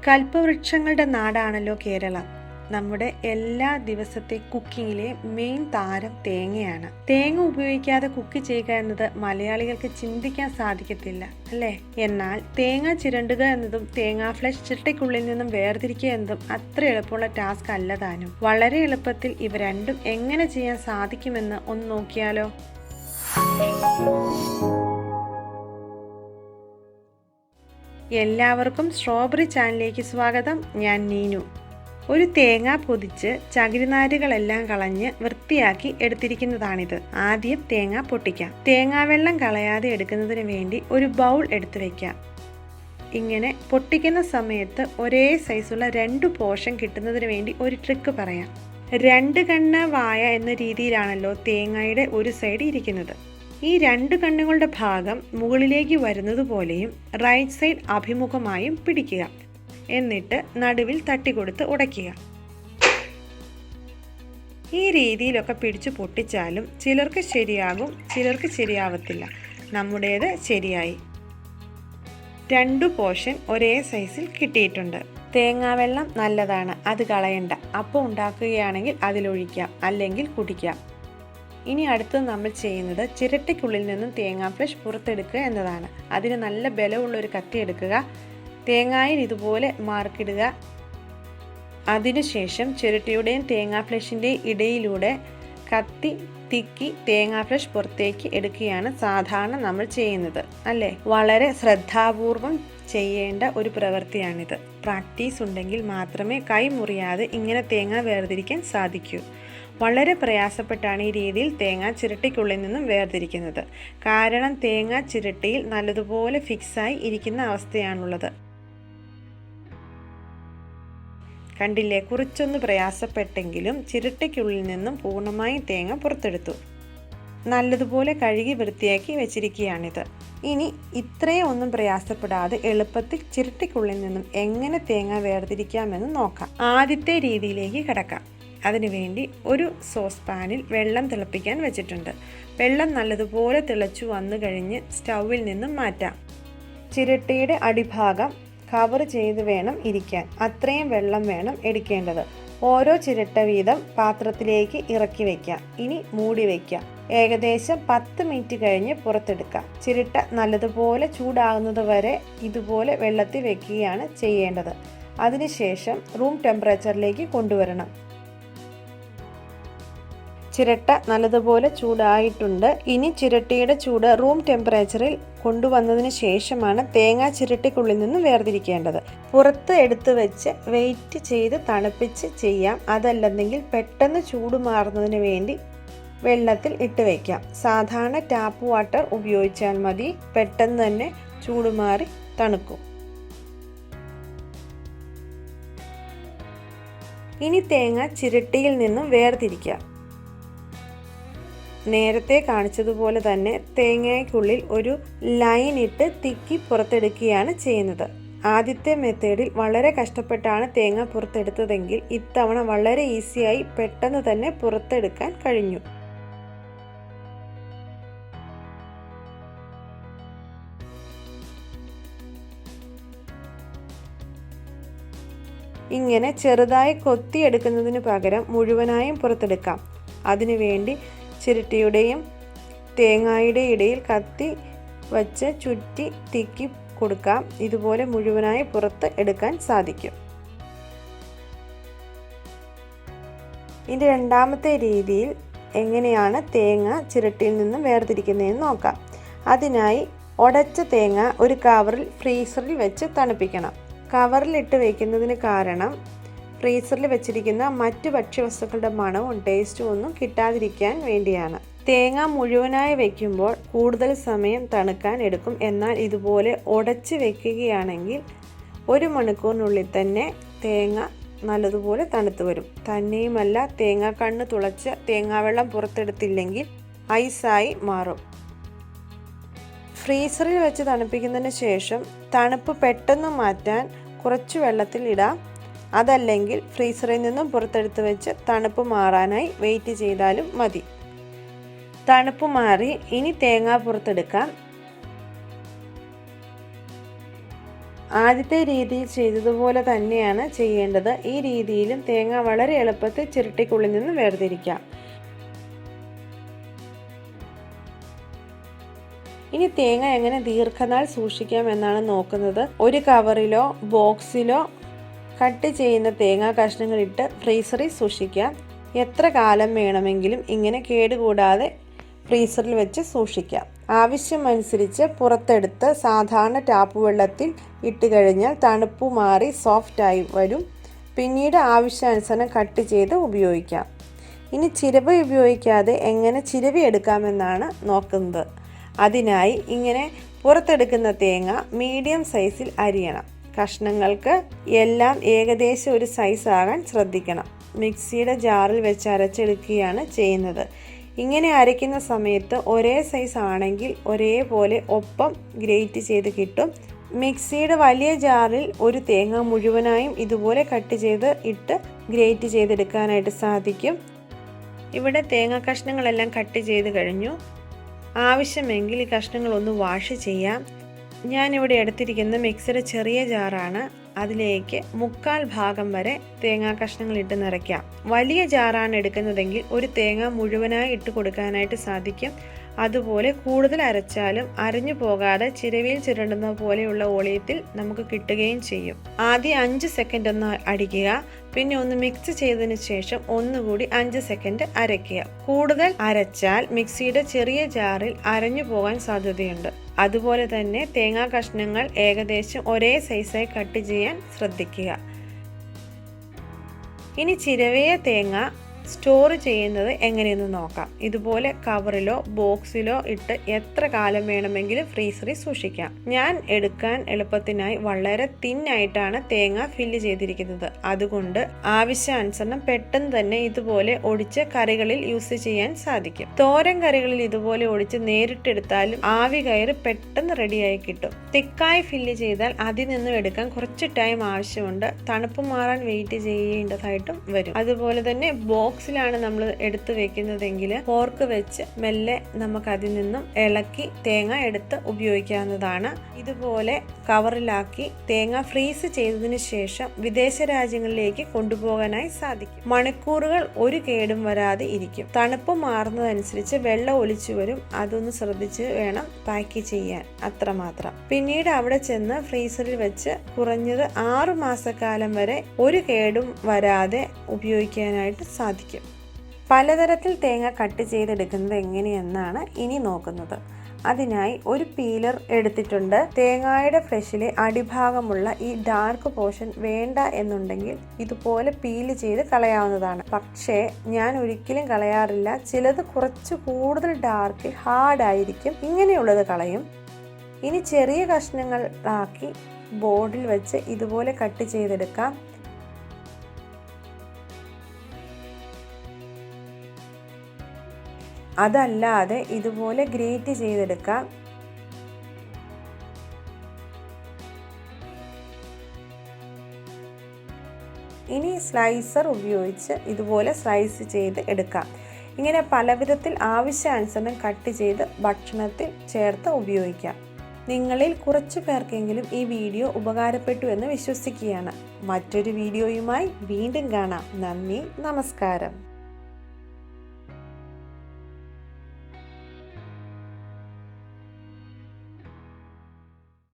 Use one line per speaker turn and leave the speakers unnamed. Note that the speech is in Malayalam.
കൽപ്പവൃക്ഷങ്ങളുടെ നാടാണല്ലോ കേരളം. നമ്മുടെ എല്ലാ ദിവസത്തെ കുക്കിങ്ങിലെ മെയിൻ താരം തേങ്ങയാണ്. തേങ്ങ ഉപയോഗിക്കാതെ കുക്ക് ചെയ്യുക എന്നത് മലയാളികൾക്ക് ചിന്തിക്കാൻ സാധിക്കത്തില്ല, അല്ലേ? എന്നാൽ തേങ്ങ ചിരണ്ടുക എന്നതും തേങ്ങാ ഫ്ലഷ് ചിരട്ടയ്ക്കുള്ളിൽ നിന്നും വേർതിരിക്കുക എന്നതും അത്ര എളുപ്പമുള്ള ടാസ്ക് അല്ല താനും. വളരെ എളുപ്പത്തിൽ ഇവ രണ്ടും എങ്ങനെ ചെയ്യാൻ സാധിക്കുമെന്ന് ഒന്ന് നോക്കിയാലോ? എല്ലാവർക്കും സ്ട്രോബെറി ചാനലിലേക്ക് സ്വാഗതം. ഞാൻ നീനു. ഒരു തേങ്ങ പൊതിച്ച് ചകിരിനാരുകളെല്ലാം കളഞ്ഞ് വൃത്തിയാക്കി എടുത്തിരിക്കുന്നതാണിത്. ആദ്യം തേങ്ങ പൊട്ടിക്കാം. തേങ്ങാവെള്ളം കളയാതെ എടുക്കുന്നതിന് വേണ്ടി ഒരു ബൗൾ എടുത്തു വയ്ക്കാം. ഇങ്ങനെ പൊട്ടിക്കുന്ന സമയത്ത് ഒരേ സൈസുള്ള 2 പോർഷൻ കിട്ടുന്നതിന് വേണ്ടി ഒരു ട്രിക്ക് പറയാം. 2 കണ്ണ് വായ എന്ന രീതിയിലാണല്ലോ തേങ്ങയുടെ ഒരു സൈഡ് ഇരിക്കുന്നത്. ഈ 2 കണ്ണുകളുടെ ഭാഗം മുകളിലേക്ക് വരുന്നത് പോലെയും റൈറ്റ് സൈഡ് അഭിമുഖമായും പിടിക്കുക. എന്നിട്ട് നടുവിൽ തട്ടിക്കൊടുത്ത് ഉടയ്ക്കുക. ഈ രീതിയിലൊക്കെ പിടിച്ചു പൊട്ടിച്ചാലും ചിലർക്ക് ശരിയാകും, ചിലർക്ക് ശരിയാവത്തില്ല. നമ്മുടേത് ശരിയായി. 2 പോർഷൻ ഒരേ സൈസിൽ കിട്ടിയിട്ടുണ്ട്. തേങ്ങാവെള്ളം നല്ലതാണ്, അത് കളയണ്ട. അപ്പം ഉണ്ടാക്കുകയാണെങ്കിൽ അതിലൊഴിക്കാം, അല്ലെങ്കിൽ കുടിക്കാം. ഇനി അടുത്തത് നമ്മൾ ചെയ്യുന്നത് ചിരട്ടയ്ക്കുള്ളിൽ നിന്നും തേങ്ങാ ഫ്ലഷ് പുറത്തെടുക്കുക എന്നതാണ്. അതിന് നല്ല ബലമുള്ള ഒരു കത്തി എടുക്കുക. തേങ്ങായിൽ ഇതുപോലെ മാർക്കിടുക. അതിനുശേഷം ചിരട്ടയുടെയും തേങ്ങാ ഫ്ലഷിൻ്റെയും ഇടയിലൂടെ കത്തി തിക്കി തേങ്ങാ ഫ്ലഷ് പുറത്തേക്ക് എടുക്കുകയാണ് സാധാരണ നമ്മൾ ചെയ്യുന്നത്, അല്ലേ? വളരെ ശ്രദ്ധാപൂർവം ചെയ്യേണ്ട ഒരു പ്രവൃത്തിയാണിത്. പ്രാക്ടീസ് ഉണ്ടെങ്കിൽ മാത്രമേ കൈ മുറിയാതെ ഇങ്ങനെ തേങ്ങ വേർതിരിക്കാൻ സാധിക്കൂ. വളരെ പ്രയാസപ്പെട്ടാണ് ഈ രീതിയിൽ തേങ്ങ ചിരട്ടയ്ക്കുള്ളിൽ നിന്നും വേർതിരിക്കുന്നത്. കാരണം തേങ്ങ ചിരട്ടയിൽ നല്ലതുപോലെ ഫിക്സായി ഇരിക്കുന്ന അവസ്ഥയാണുള്ളത്. കണ്ടില്ലേ, കുറച്ചൊന്ന് പ്രയാസപ്പെട്ടെങ്കിലും ചിരട്ടയ്ക്കുള്ളിൽ നിന്നും പൂർണ്ണമായും തേങ്ങ പുറത്തെടുത്തു. നല്ലതുപോലെ കഴുകി വൃത്തിയാക്കി വെച്ചിരിക്കുകയാണിത്. ഇനി ഇത്രയും ഒന്നും പ്രയാസപ്പെടാതെ എളുപ്പത്തിൽ ചിരട്ടയ്ക്കുള്ളിൽ നിന്നും എങ്ങനെ തേങ്ങ വേർതിരിക്കാമെന്ന് നോക്കാം. ആദ്യത്തെ രീതിയിലേക്ക് കിടക്കാം. അതിനുവേണ്ടി ഒരു സോസ് പാനിൽ വെള്ളം തിളപ്പിക്കാൻ വെച്ചിട്ടുണ്ട്. വെള്ളം നല്ലതുപോലെ തിളച്ചു വന്നു കഴിഞ്ഞ് സ്റ്റൗവിൽ നിന്നും മാറ്റാം. ചിരട്ടയുടെ അടിഭാഗം കവർ ചെയ്ത് വേണം ഇരിക്കാൻ. അത്രയും വെള്ളം വേണം എടുക്കേണ്ടത്. ഓരോ ചിരട്ട വീതം പാത്രത്തിലേക്ക് ഇറക്കി വയ്ക്കാം. ഇനി മൂടി വയ്ക്കാം. ഏകദേശം 10 മിനിറ്റ് കഴിഞ്ഞ് പുറത്തെടുക്കാം. ചിരട്ട നല്ലതുപോലെ ചൂടാകുന്നത് വരെ ഇതുപോലെ വെള്ളത്തിൽ വെക്കുകയാണ് ചെയ്യേണ്ടത്. അതിനുശേഷം റൂം ടെമ്പറേച്ചറിലേക്ക് കൊണ്ടുവരണം. ചിരട്ട നല്ലതുപോലെ ചൂടായിട്ടുണ്ട്. ഇനി ചിരട്ടയുടെ ചൂട് റൂം ടെമ്പറേച്ചറിൽ കൊണ്ടുവന്നതിന് ശേഷമാണ് തേങ്ങ ചിരട്ടയ്ക്കുള്ളിൽ നിന്ന് വേർതിരിക്കേണ്ടത്. പുറത്ത് എടുത്തു വെച്ച് വെയിറ്റ് ചെയ്ത് തണുപ്പിച്ച് ചെയ്യാം. അതല്ലെങ്കിൽ പെട്ടെന്ന് ചൂട് മാറുന്നതിന് വേണ്ടി വെള്ളത്തിൽ ഇട്ട് വയ്ക്കാം. സാധാരണ ടാപ്പ് വാട്ടർ ഉപയോഗിച്ചാൽ മതി. പെട്ടെന്ന് തന്നെ ചൂട് മാറി തണുക്കും. ഇനി തേങ്ങ ചിരട്ടയിൽ നിന്നും വേർതിരിക്കാം. നേരത്തെ കാണിച്ചതുപോലെ തന്നെ തേങ്ങയ്ക്കുള്ളിൽ ഒരു ലൈൻ ഇട്ട് തിക്കി പുറത്തെടുക്കുകയാണ് ചെയ്യുന്നത്. ആദ്യത്തെ മെത്തേഡിൽ വളരെ കഷ്ടപ്പെട്ടാണ് തേങ്ങ പുറത്തെടുത്തതെങ്കിൽ ഇത്തവണ വളരെ ഈസിയായി പെട്ടെന്ന് തന്നെ പുറത്തെടുക്കാൻ കഴിഞ്ഞു. ഇങ്ങനെ ചെറുതായി കൊത്തിയെടുക്കുന്നതിന് പകരം മുഴുവനായും പുറത്തെടുക്കാം. അതിനുവേണ്ടി ചിരട്ടയുടെയും തേങ്ങയുടെ ഇടയിൽ കത്തി വച്ച് ചുറ്റി തിക്കി കൊടുക്കാം. ഇതുപോലെ മുഴുവനായി പുറത്ത് എടുക്കാൻ സാധിക്കും. ഇനി രണ്ടാമത്തെ രീതിയിൽ എങ്ങനെയാണ് തേങ്ങ ചിരട്ടയിൽ നിന്നും വേർതിരിക്കുന്നതെന്ന് നോക്കാം. അതിനായി ഉടച്ച തേങ്ങ ഒരു കവറിൽ ഫ്രീസറിൽ വെച്ച് തണുപ്പിക്കണം. കവറിലിട്ട് വയ്ക്കുന്നതിന് കാരണം ഫ്രീസറിൽ വെച്ചിരിക്കുന്ന മറ്റ് ഭക്ഷ്യവസ്തുക്കളുടെ മണവും ടേസ്റ്റും ഒന്നും കിട്ടാതിരിക്കാൻ വേണ്ടിയാണ്. തേങ്ങ മുഴുവനായി വയ്ക്കുമ്പോൾ കൂടുതൽ സമയം തണുക്കാൻ എടുക്കും. എന്നാൽ ഇതുപോലെ ഉടച്ച് വെക്കുകയാണെങ്കിൽ 1 മണിക്കൂറിനുള്ളിൽ തന്നെ തേങ്ങ നല്ലതുപോലെ തണുത്ത് വരും. തന്നെയുമല്ല, തേങ്ങ കണ്ണ് തുളച്ച് തേങ്ങാവെള്ളം പുറത്തെടുത്തില്ലെങ്കിൽ ഐസായി മാറും. ഫ്രീസറിൽ വെച്ച് തണുപ്പിക്കുന്നതിന് ശേഷം തണുപ്പ് പെട്ടെന്ന് മാറ്റാൻ കുറച്ച് വെള്ളത്തിൽ ഇടാം. അതല്ലെങ്കിൽ ഫ്രീസറിൽ നിന്നും പുറത്തെടുത്ത് വെച്ച് തണുപ്പ് മാറാനായി വെയിറ്റ് ചെയ്താലും മതി. തണുപ്പ് മാറി. ഇനി തേങ്ങ പുറത്തെടുക്കാം. ആദ്യത്തെ രീതിയിൽ ചെയ്തതുപോലെ തന്നെയാണ് ചെയ്യേണ്ടത്. ഈ രീതിയിലും തേങ്ങ വളരെ എളുപ്പത്തിൽ ചിരട്ടയ്ക്കുള്ളിൽ നിന്ന് വേർതിരിക്കാം. ഇനി തേങ്ങ എങ്ങനെ ദീർഘനാൾ സൂക്ഷിക്കാം എന്നാണ് നോക്കുന്നത്. ഒരു കവറിലോ ബോക്സിലോ കട്ട് ചെയ്യുന്ന തേങ്ങാ കഷ്ണങ്ങൾ ഇട്ട് ഫ്രീസറിൽ സൂക്ഷിക്കാം. എത്ര കാലം വേണമെങ്കിലും ഇങ്ങനെ കേടുകൂടാതെ ഫ്രീസറിൽ വെച്ച് സൂക്ഷിക്കാം. ആവശ്യമനുസരിച്ച് പുറത്തെടുത്ത് സാധാരണ ടാപ്പ് വെള്ളത്തിൽ ഇട്ട് കഴിഞ്ഞാൽ തണുപ്പ് മാറി സോഫ്റ്റായി വരും. പിന്നീട് ആവശ്യാനുസരണം കട്ട് ചെയ്ത് ഉപയോഗിക്കാം. ഇനി ചിരവ ഉപയോഗിക്കാതെ എങ്ങനെ ചിരവി എടുക്കാമെന്നാണ് നോക്കുന്നത്. അതിനായി ഇങ്ങനെ പുറത്തെടുക്കുന്ന തേങ്ങ മീഡിയം സൈസിൽ അരിയണം. കഷ്ണങ്ങൾക്ക് എല്ലാം ഏകദേശം ഒരു സൈസ് ആകാൻ ശ്രദ്ധിക്കണം. മിക്സിയുടെ ജാറിൽ വെച്ച് അരച്ചെടുക്കുകയാണ് ചെയ്യുന്നത്. ഇങ്ങനെ അരയ്ക്കുന്ന സമയത്ത് ഒരേ സൈസ് ആണെങ്കിൽ ഒരേപോലെ ഒപ്പം ഗ്രേറ്റ് ചെയ്ത് കിട്ടും. മിക്സിയുടെ വലിയ ജാറിൽ ഒരു തേങ്ങ മുഴുവനായും ഇതുപോലെ കട്ട് ചെയ്ത് ഇട്ട് ഗ്രേറ്റ് ചെയ്തെടുക്കാനായിട്ട് സാധിക്കും. ഇവിടെ തേങ്ങ കഷ്ണങ്ങളെല്ലാം കട്ട് ചെയ്ത് കഴിഞ്ഞു. ആവശ്യമെങ്കിൽ ഈ കഷ്ണങ്ങൾ ഒന്ന് വാഷ് ചെയ്യാം. ഞാനിവിടെ എടുത്തിരിക്കുന്ന മിക്സിയുടെ ചെറിയ ജാറാണ്. അതിലേക്ക് 1/4 ഭാഗം വരെ തേങ്ങാ കഷ്ണങ്ങൾ ഇട്ട് നിറയ്ക്കാം. വലിയ ജാറാണ് എടുക്കുന്നതെങ്കിൽ ഒരു തേങ്ങ മുഴുവനായി ഇട്ട് കൊടുക്കാനായിട്ട് സാധിക്കും. അതുപോലെ കൂടുതൽ അരച്ചാലും അരഞ്ഞു പോകാതെ ചിരവിയിൽ ചിരണ്ടുന്ന പോലെയുള്ള ഓളിയത്തിൽ നമുക്ക് കിട്ടുകയും ചെയ്യും. ആദ്യം 5 സെക്കൻഡ് ഒന്ന് അടിക്കുക. പിന്നെ ഒന്ന് മിക്സ് ചെയ്തതിന് ശേഷം ഒന്നുകൂടി 5 സെക്കൻഡ് അരയ്ക്കുക. കൂടുതൽ അരച്ചാൽ മിക്സിയുടെ ചെറിയ ജാറിൽ അരഞ്ഞു പോകാൻ സാധ്യതയുണ്ട്. അതുപോലെ തന്നെ തേങ്ങാ കഷ്ണങ്ങൾ ഏകദേശം ഒരേ സൈസായി കട്ട് ചെയ്യാൻ ശ്രദ്ധിക്കുക. ഇനി ചിരവിയ തേങ്ങ സ്റ്റോർ ചെയ്യുന്നത് എങ്ങനെയെന്ന് നോക്കാം. ഇതുപോലെ കവറിലോ ബോക്സിലോ ഇട്ട് എത്ര കാലം വേണമെങ്കിലും ഫ്രീസറിൽ സൂക്ഷിക്കാം. ഞാൻ എടുക്കാൻ എളുപ്പത്തിനായി വളരെ തിന്നായിട്ടാണ് തേങ്ങ ഫില്ല് ചെയ്തിരിക്കുന്നത്. അതുകൊണ്ട് ആവശ്യാനുസരണം പെട്ടെന്ന് തന്നെ ഇതുപോലെ ഒടിച്ച് കറികളിൽ യൂസ് ചെയ്യാൻ സാധിക്കും. തോരൻ കറികളിൽ ഇതുപോലെ ഒടിച്ച് നേരിട്ടെടുത്താലും ആവി കയറി പെട്ടെന്ന് റെഡിയായി കിട്ടും. തിക്കായി ഫില്ല് ചെയ്താൽ അതിൽ നിന്നും എടുക്കാൻ കുറച്ച് ടൈം ആവശ്യമുണ്ട്. തണുപ്പ് മാറാൻ വെയിറ്റ് ചെയ്യേണ്ടതായിട്ടും വരും. അതുപോലെ തന്നെ ബോക്സിലാണ് നമ്മൾ എടുത്ത് വെക്കുന്നതെങ്കിൽ ഫോർക്ക് വെച്ച് മെല്ലെ നമുക്ക് അതിൽ നിന്നും ഇളക്കി തേങ്ങ എടുത്ത് ഉപയോഗിക്കാവുന്നതാണ്. ഇതുപോലെ കവറിലാക്കി തേങ്ങ ഫ്രീസ് ചെയ്തതിന് ശേഷം വിദേശ രാജ്യങ്ങളിലേക്ക് കൊണ്ടുപോകാനായി സാധിക്കും. മണിക്കൂറുകൾ ഒരു കേടും വരാതെ ഇരിക്കും. തണുപ്പ് മാറുന്നതനുസരിച്ച് വെള്ളം ഒലിച്ചു വരും. അതൊന്ന് ശ്രദ്ധിച്ച് വേണം പാക്ക് ചെയ്യാൻ. അത്രമാത്രം. പിന്നീട് അവിടെ ചെന്ന് ഫ്രീസറിൽ വെച്ച് കുറഞ്ഞത് 6 മാസക്കാലം വരെ ഒരു കേടും വരാതെ ഉപയോഗിക്കാനായിട്ട് സാധിക്കും. പലതരത്തിൽ തേങ്ങ കട്ട് ചെയ്തെടുക്കുന്നത് എങ്ങനെയെന്നാണ് ഇനി നോക്കുന്നത്. അതിനായി ഒരു പീലർ എടുത്തിട്ടുണ്ട്. തേങ്ങയുടെ ഫ്ലഷിലെ അടിഭാഗമുള്ള ഈ ഡാർക്ക് പോർഷൻ വേണ്ട എന്നുണ്ടെങ്കിൽ ഇതുപോലെ പീല് ചെയ്ത് കളയാവുന്നതാണ്. പക്ഷേ ഞാൻ ഒരിക്കലും കളയാറില്ല. ചിലത് കുറച്ച് കൂടുതൽ ഡാർക്ക് ഹാർഡായിരിക്കും. ഇങ്ങനെയുള്ളത് കളയും. ഇനി ചെറിയ കഷ്ണങ്ങൾ ആക്കി ബോർഡിൽ വെച്ച് ഇതുപോലെ കട്ട് ചെയ്തെടുക്കാം. അതല്ലാതെ ഇതുപോലെ ഗ്രേറ്റ് ചെയ്തെടുക്കാം. ഇനി സ്ലൈസർ ഉപയോഗിച്ച് ഇതുപോലെ സ്ലൈസ് ചെയ്ത് എടുക്കാം. ഇങ്ങനെ പല വിധത്തിൽ ആവശ്യാനുസരണം കട്ട് ചെയ്ത് ഭക്ഷണത്തിൽ ചേർത്ത് ഉപയോഗിക്കാം. നിങ്ങളിൽ കുറച്ചു പേർക്കെങ്കിലും ഈ വീഡിയോ ഉപകാരപ്പെട്ടു എന്ന് വിശ്വസിക്കുകയാണ്. മറ്റൊരു വീഡിയോയുമായി വീണ്ടും കാണാം. നന്ദി, നമസ്കാരം.